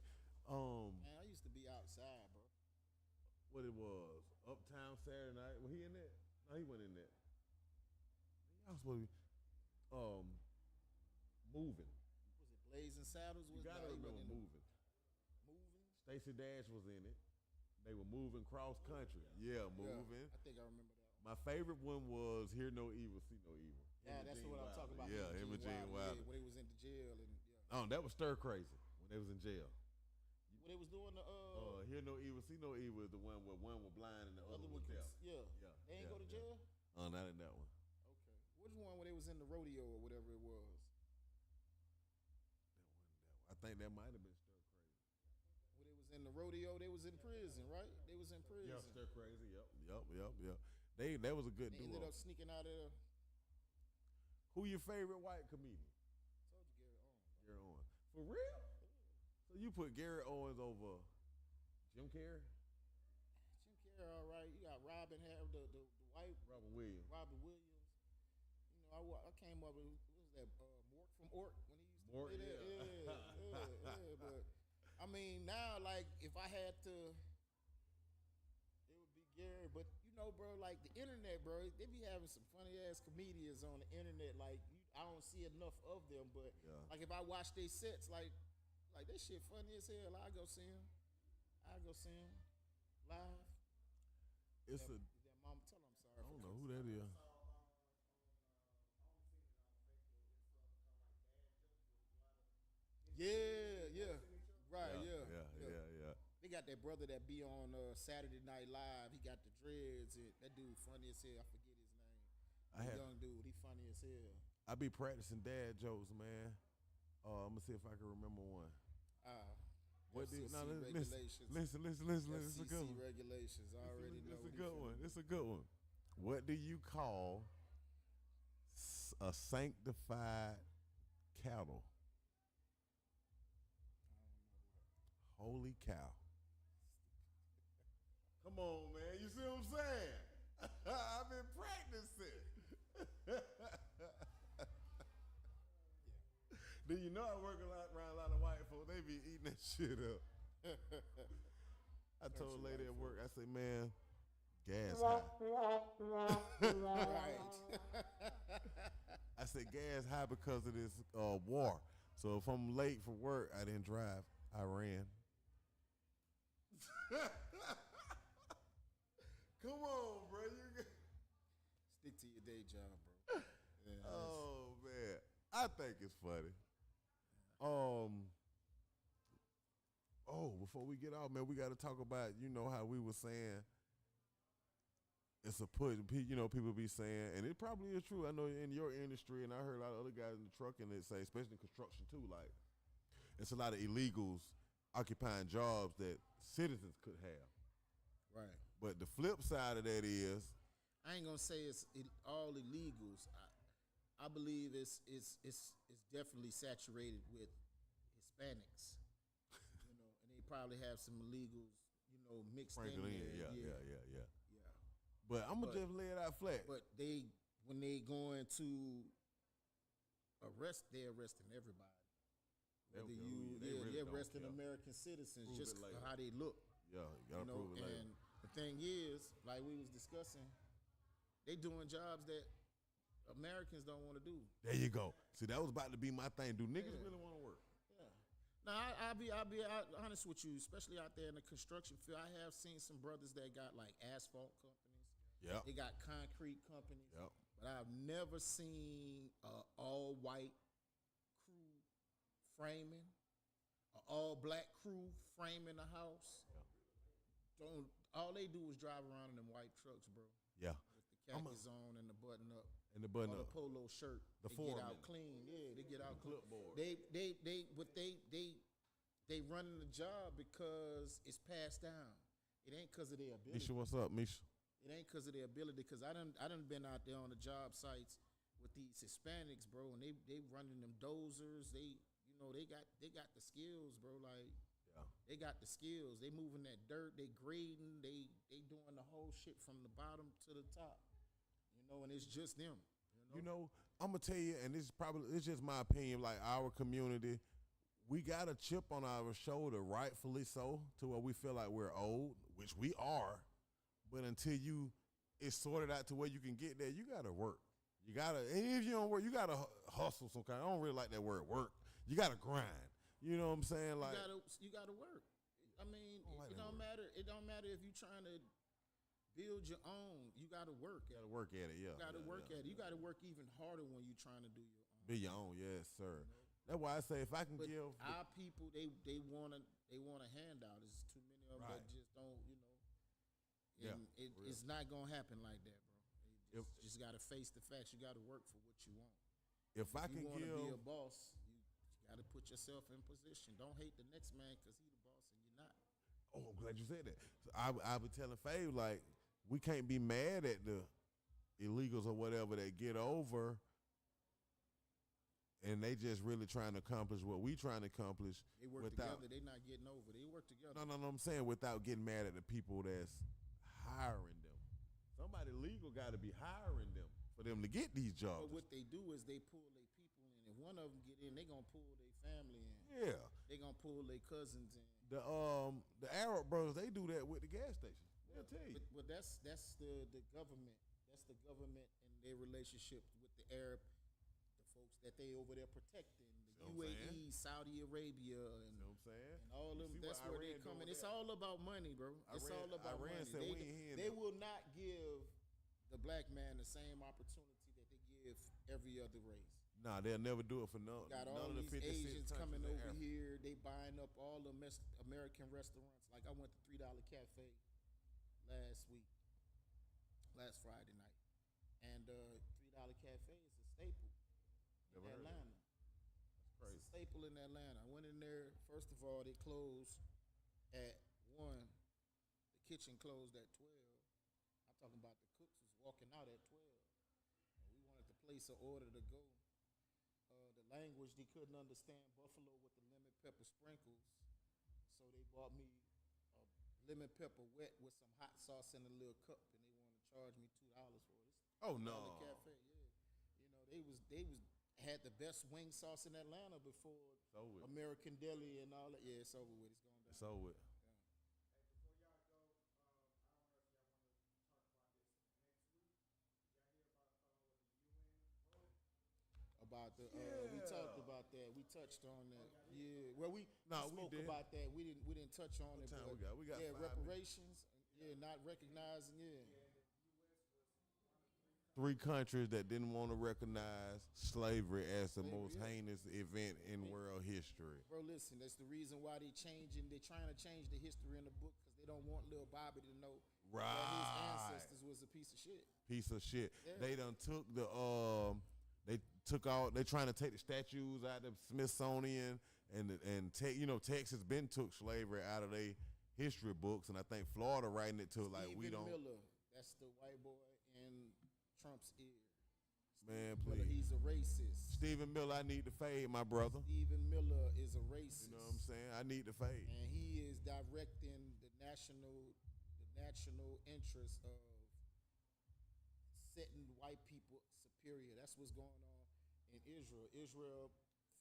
Man, I used to be outside, bro. What it was? Uptown Saturday Night. Was he in that? No, he wasn't in that. Y'all supposed to be moving. Was it Blazing Saddles? You gotta remember moving. Moving? Stacey Dash was in it. They were moving cross country. Yeah, moving. I think I remember that one. My favorite one was Hear No Evil, See No Evil. Yeah, that's what I'm talking about. Yeah, him and Gene Wilder. Yeah, when they was in the jail and Oh, that was Stir Crazy when they was in jail. when they was doing the Hear No Evil, See No Evil is the one where one was blind and the other was deaf. Yeah. Yeah, They ain't yeah, go to yeah. jail? Not in that one. one where they was in the rodeo or whatever it was? I think that might have been Stir Crazy. When they was in the rodeo, they was in prison, right? They was in prison. Yeah, Stir Crazy. Yep. That was a good They duo. ended up sneaking out of there. Who your favorite white comedian? Told you Gary Owens. Gary Owens. For real? So you put Gary Owens over Jim Carrey? Jim Carrey, all right. You got Robin, have the white Robin Williams. Robin Williams. You know, I came up with what was that Mork from Ork when he used to Mork, play that. Yeah. But I mean, now like if I had to, it would be Gary. But you know, bro, like the internet, bro, they be having some funny ass comedians on the internet. Like I don't see enough of them, but like if I watch their sets, like that shit funny as hell. I go see him live. It's that mom, tell him I'm sorry. I don't know who that is. Yeah. Right, yeah. They got that brother that be on Saturday Night Live. He got the dreads. And that dude funny as hell. I forget his name. Young dude. He funny as hell. I be practicing dad jokes, man. I'm gonna see if I can remember one. What FCC no, regulations. listen. It's a good one. Regulations. I already know. It's a good one. It's a good one. What do you call a sanctified cattle? Holy cow. Come on, man. You see what I'm saying? I've been practicing. Do you know I work around a lot of white folks? They be eating that shit up. I told a lady at work, I said, man, gas high. Right. I said gas high because of this war. So if I'm late for work, I didn't drive. I ran. Come on, bro. Stick to your day job, bro. Yeah, oh man, I think it's funny. Before we get off, man, we got to talk about how we were saying it's a push. People be saying, and it probably is true. I know in your industry, and I heard a lot of other guys in the trucking that say, especially in construction too, like it's a lot of illegals occupying jobs that citizens could have. Right. But the flip side of that is, I ain't gonna say it's all illegals. I believe it's definitely saturated with Hispanics. And they probably have some illegals, mixed in there. Yeah. But I'm gonna just lay it out flat. But when they going to arrest, they're arresting everybody. They're arresting American citizens just how they look. Yeah, you gotta prove it later. And the thing is, like we was discussing, they doing jobs that Americans don't want to do. There you go. See, that was about to be my thing. Do niggas really want to work? Yeah. Now I'll be honest with you, especially out there in the construction field. I have seen some brothers that got like asphalt companies. Yeah. They got concrete companies. Yep. But I've never seen all white crew framing, an all black crew framing a house. Yeah. All they do is drive around in them white trucks, bro. Yeah. With the khakis on and the button up. And the button up. The polo shirt. The they foreman. get out clean. Yeah, they get out clean. Clipboard. They running the job because it's passed down. It ain't because of their ability. Misha, what's up, Misha? It ain't because of their ability. Because I done been out there on the job sites with these Hispanics, bro, and they running them dozers. They got the skills, bro. Like they got the skills. They moving that dirt. They grading. They doing the whole shit from the bottom to the top. And it's just them. I'm gonna tell you, and it's just my opinion. Like our community, we got a chip on our shoulder, rightfully so, to where we feel like we're old, which we are. But until it's sorted out to where you can get there, you gotta work. You gotta, and if you don't work, you gotta hustle some kind. I don't really like that word work. You gotta grind. You know what I'm saying? Like you gotta work. I mean, it don't matter. It don't matter if you're trying to build your own. You gotta work. You gotta work at it. Yeah. You gotta work at it. You gotta work even harder when you're trying to do your own. Be your own, yes, sir. That's why I say if I can give our people, they want a handout. There's too many of them that just don't. And it's not gonna happen like that, bro. Just got to face the facts. You got to work for what you want. If I If you can want to give, be a boss, you got to put yourself in position. Don't hate the next man because he the boss and you're not. oh, I'm glad you said that. So I be telling Fave like we can't be mad at the illegals or whatever that get over, and they just really trying to accomplish what we trying to accomplish. They work without, together. They not getting over. They work together. No, I'm saying without getting mad at the people that's hiring them. Somebody legal got to be hiring them for them to get these jobs. But what they do is they pull their people in. If one of them get in, they gonna pull their family in. Yeah. They gonna pull their cousins in. The Arab brothers, they do that with the gas stations. They'll tell you. But that's the government. That's the government and their relationship with the Arab, the folks that they over there protecting. The UAE, Saudi Arabia, and, you know what I'm saying? and all them. That's where they coming. It's all about money, bro. It's all about money. They will not give the black man the same opportunity that they give every other race. Nah, they'll never do it for none. Got all none of the these 56 Asians coming countries in over Africa. here. They buying up all the American restaurants. Like I went to $3 Cafe last Friday night, and $3 Cafe is a staple in Never heard of it. Atlanta. That's crazy. It's a staple in Atlanta. I went in there. First of all, they closed at 1. The kitchen closed at 12. I'm talking about the cooks was walking out at 12. And we wanted to place an order to go. The language, they couldn't understand buffalo with the lemon pepper sprinkles. So they bought me a lemon pepper wet with some hot sauce in a little cup, and they wanted to charge me $2 for it. Oh no. The cafe, yeah. You know, they had the best wing sauce in Atlanta before American Deli and all that. Yeah, it's over with. It's going down. It's over with. About the we talked about that. We touched on that. Yeah. Well, we spoke did. about that. We didn't touch on it. Time But we got yeah, 5 reparations. Yeah, not recognizing. Yeah. 3 countries that didn't want to recognize slavery as the most heinous event in world history. Bro, listen, that's the reason why they're trying to change the history in the book because they don't want little Bobby to know that his ancestors was a piece of shit. Piece of shit. Yeah. They done took the they trying to take the statues out of Smithsonian and Texas been took slavery out of their history books, and I think Florida writing it to like we don't. Miller, that's the white boy in Trump's ear. Man, Miller, please. he's a racist. Stephen Miller, I need to fade, my brother. Stephen Miller is a racist. You know what I'm saying? I need to fade. And he is directing the national interest of setting white people superior. That's what's going on in Israel. Israel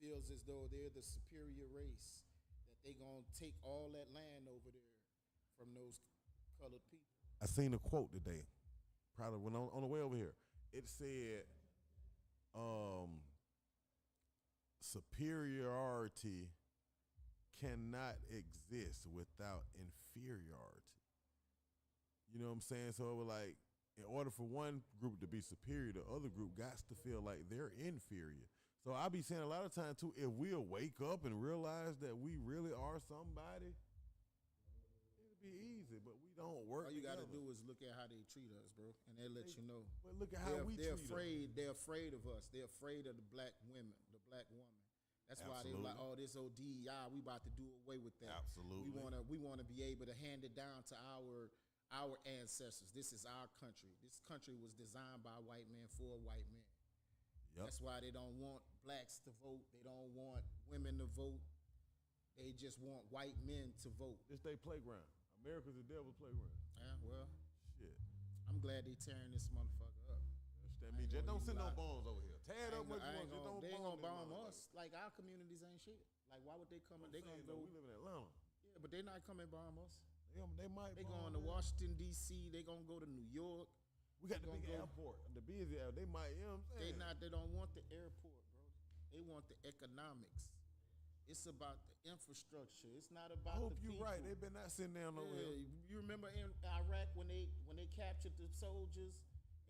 feels as though they're the superior race, that they gonna take all that land over there from those colored people. I seen a quote today, probably when on the way over here. It said, superiority cannot exist without inferiority. You know what I'm saying? So it was like, in order for one group to be superior, the other group got to feel like they're inferior. So I be saying a lot of times too, if we'll wake up and realize that we really are somebody, it'll be easy, but we don't work. All you got to together. do is look at how they treat us, bro, and they let you know. But look at how we treat them. They're afraid of us. They're afraid of the black women, the black woman. That's why they're like, oh, this old DEI, we about to do away with that. Absolutely. We wanna be able to hand it down to our ancestors. This is our country. This country was designed by white men for white men. Yep. That's why they don't want blacks to vote. They don't want women to vote. They just want white men to vote. It's their playground. America's the devil's playground. Yeah, well, shit. I'm glad they tearing this motherfucker up. That means just don't send no bombs over here. Tear it up with They ain't gonna bomb us. us. Like our communities ain't shit. Like why would they come? They gonna go. We live in Atlanta. Yeah, but they not coming bomb us. They might. They going to Washington D.C. They gonna go to New York. We got the big airport, the busy airport. They might. You know what I'm saying? They don't want the airport, bro. They want the economics. It's about the infrastructure. It's not about. I hope you're right. They've been not sitting down over here. You remember in Iraq when they captured the soldiers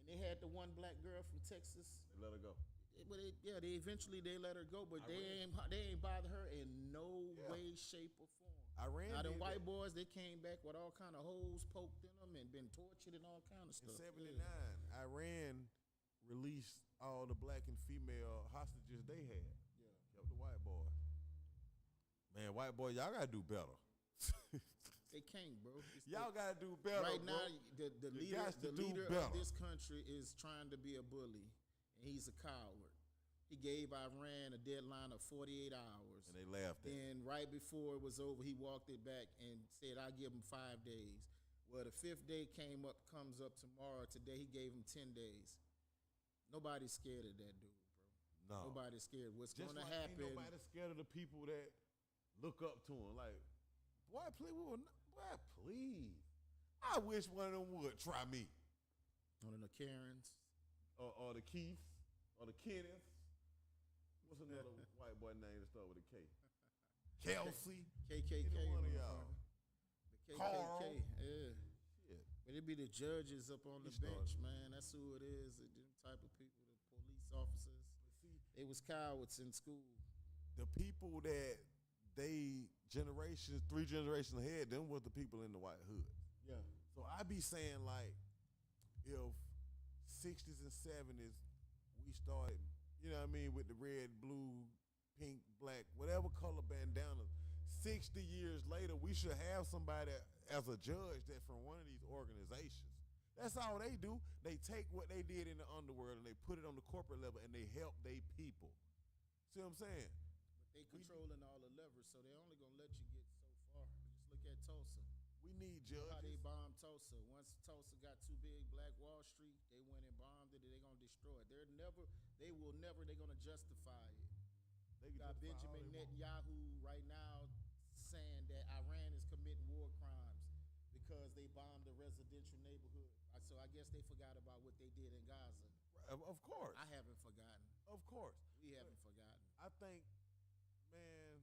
and they had the one black girl from Texas. They let her go. But they eventually let her go, but they ain't bother her in no way, shape, or form. Iran Now them did white that. boys, they came back with all kind of holes poked in them and been tortured and all kind of In stuff. '79, Iran released all the black and female hostages they had. Yeah. Kept the white boy. Man, white boy, y'all gotta do better. They can't, bro. Y'all gotta do better. Right bro. now, the You leader, guys to the do leader better. of this country is trying to be a bully, and he's a coward. He gave Iran a deadline of 48 hours. And they laughed at Then right before it was over, he walked it back and said, "I'll give him 5 days." Well, the 5th day comes up tomorrow. Today he gave him 10 days. Nobody's scared of that dude, bro. No. Nobody's scared. What's Just going to like happen? ain't nobody scared of the people that look up to him. Like, boy, please. I wish one of them would try me. One of the Karens. Or the Keiths. Or the Kenneths. What's another white boy name that start with a K? Kelsey. KKK. Any one of y'all. The KKK. Carl. Yeah. Shit. But it be the judges up on the He started. bench, man. That's who it is. Them type of people, the police officers. See, They was cowards in school. the people that they 3 generations ahead, them was the people in the white hood. Yeah. So I be saying like, if 60s and 70s we started, you know what I mean, with the red, blue, pink, black, whatever color bandana, 60 years later we should have somebody as a judge that's from one of these organizations. That's all they do. They take what they did in the underworld and they put it on the corporate level and they help their people. See what I'm saying? But they controlling all the levers, so they only gonna let you get so far. Just look at Tulsa. We need How they judges. bombed Tulsa. Once Tulsa got too big, Black Wall Street, they went and bombed it. They're gonna destroy it. They're gonna justify it. They can Got justify all Benjamin they want. Netanyahu right now saying that Iran is committing war crimes because they bombed a residential neighborhood. So I guess they forgot about what they did in Gaza. Of course. I haven't forgotten. Of course. We haven't forgotten. I think, man,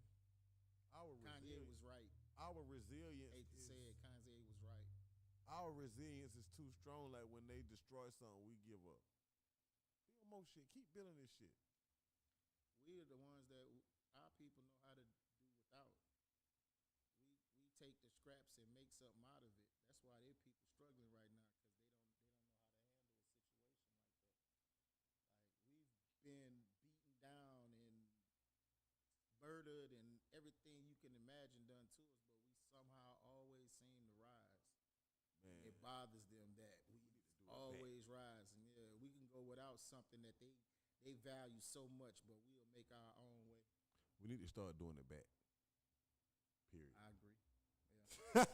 our Kanye was right. Our resilience Hate to is, say it, Kanye was right. our resilience is too strong. Like when they destroy something, we give up. Build more shit. Keep building this shit. We are the ones that our people know how to do without. We take the scraps and make something out of it. That's why their people struggling right now because they don't know how to handle a situation like that. Like we've been beaten down and murdered and everything you can imagine done to us, but we somehow always seem to rise. Man, It bothers them that we need to do it always rise, and yeah, we can go without something that they value so much, but we'll make our own way. we need to start doing it back. Period. I agree. Yeah.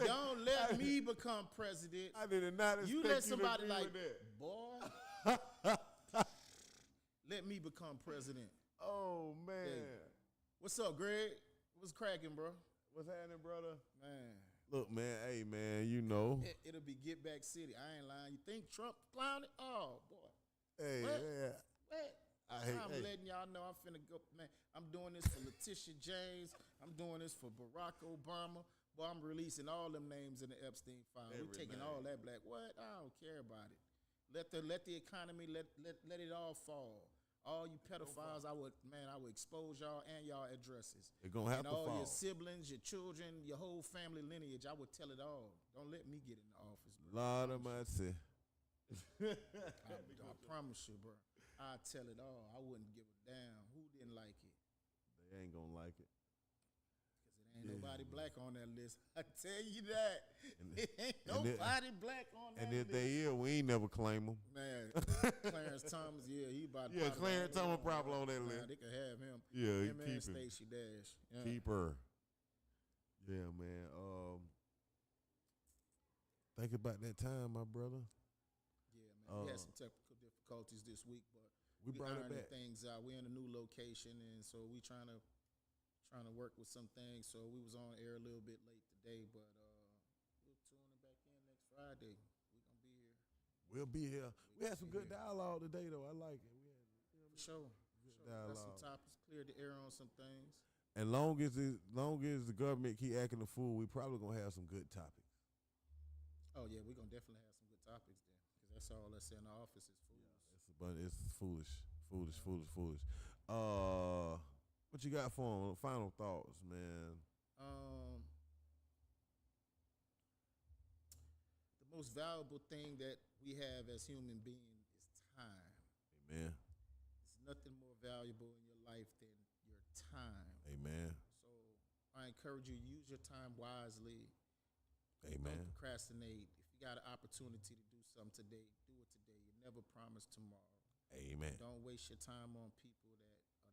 Don't let me become president. I did not expect You you let to somebody agree like, with that. boy, let me become president. Oh man, Hey. What's up, Greg? What's cracking, bro? what's happening, brother? Man, Look, man. Hey, man. You know. it'll be Get Back City. I ain't lying. You think Trump clowned it? Oh, boy. Hey, What? yeah. What? I'm letting y'all know I'm finna go, man. I'm doing this for Letitia James. I'm doing this for Barack Obama. Boy, I'm releasing all them names in the Epstein file. We're Every taking name. all that black. What? I don't care about it. Let the economy let it all fall. All you pedophiles, I would expose y'all and y'all addresses. They're gonna have And to all fall. your siblings, your children, your whole family lineage. I would tell it all. Don't let me get in the office, bro. Lord of mercy. I promise you, bro. I tell it all. I wouldn't give a damn who didn't like it. They ain't gonna like it. Cause it ain't nobody black on that list. I tell you that. And- It ain't and it- nobody black on that And if list. they is, we ain't never claim them. Man, Clarence Thomas, yeah, he about to Yeah, pop Clarence all Thomas over. probably on that Nah, list. They could have him. Yeah, he Him and keep him. Stacey Dash. Yeah. Keep her. Yeah, man. Think about that time, my brother. Yeah, man. We had some technical difficulties this week, but We brought it ironing back. things out. We're in a new location, and so we trying to work with some things. So we was on air a little bit late today, but we'll tune it back in next Friday. We're gonna be here We'll be here. We had some be good here. dialogue today, though. I like it. We had, for sure. good Got some dialogue. topics, cleared the air on some things. And long as the government keep acting the fool, we probably gonna have some good topics. Oh yeah, we're gonna definitely have some good topics then, because that's all that's in the office is fools. But it's foolish. What What you got for 'em? Final thoughts, man. The most valuable thing that we have as human beings is time. Amen. There's nothing more valuable in your life than your time. Amen. So I encourage you, use your time wisely. Amen. Don't procrastinate. If you got an opportunity to do something today, do it today. You never promise tomorrow. Amen. Don't waste your time on people that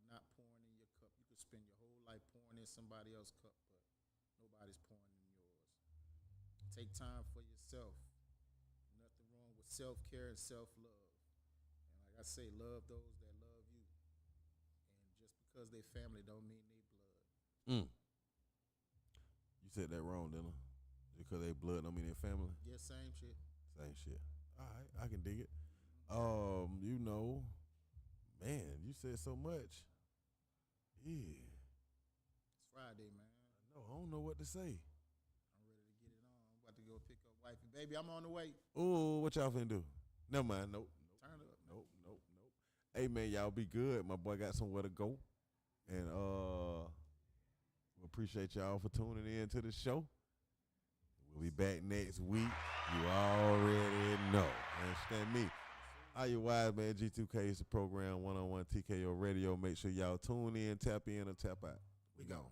are not pouring in your cup. You could spend your whole life pouring in somebody else's cup, but nobody's pouring in yours. Take time for yourself. Nothing wrong with self-care and self-love. And like I say, love those that love you. And just because they family don't mean they blood. You said that wrong, didn't I? Because they blood don't mean they family. Yeah, same shit. Same shit. All right, I can dig it. You know, man, you said so much. Yeah. It's Friday, man. No, I don't know what to say. I'm ready to get it on. I'm about to go pick up wifey. Baby, I'm on the way. Ooh, what y'all finna do? Never mind. Nope. Turn it up. Nope. Hey, man, y'all be good. My boy got somewhere to go. And we appreciate y'all for tuning in to the show. We'll be back next week. You already know. Understand me? Are you wise, man? G2K is the program, one-on-one TKO radio. Make sure y'all tune in, tap in, or tap out. We gone.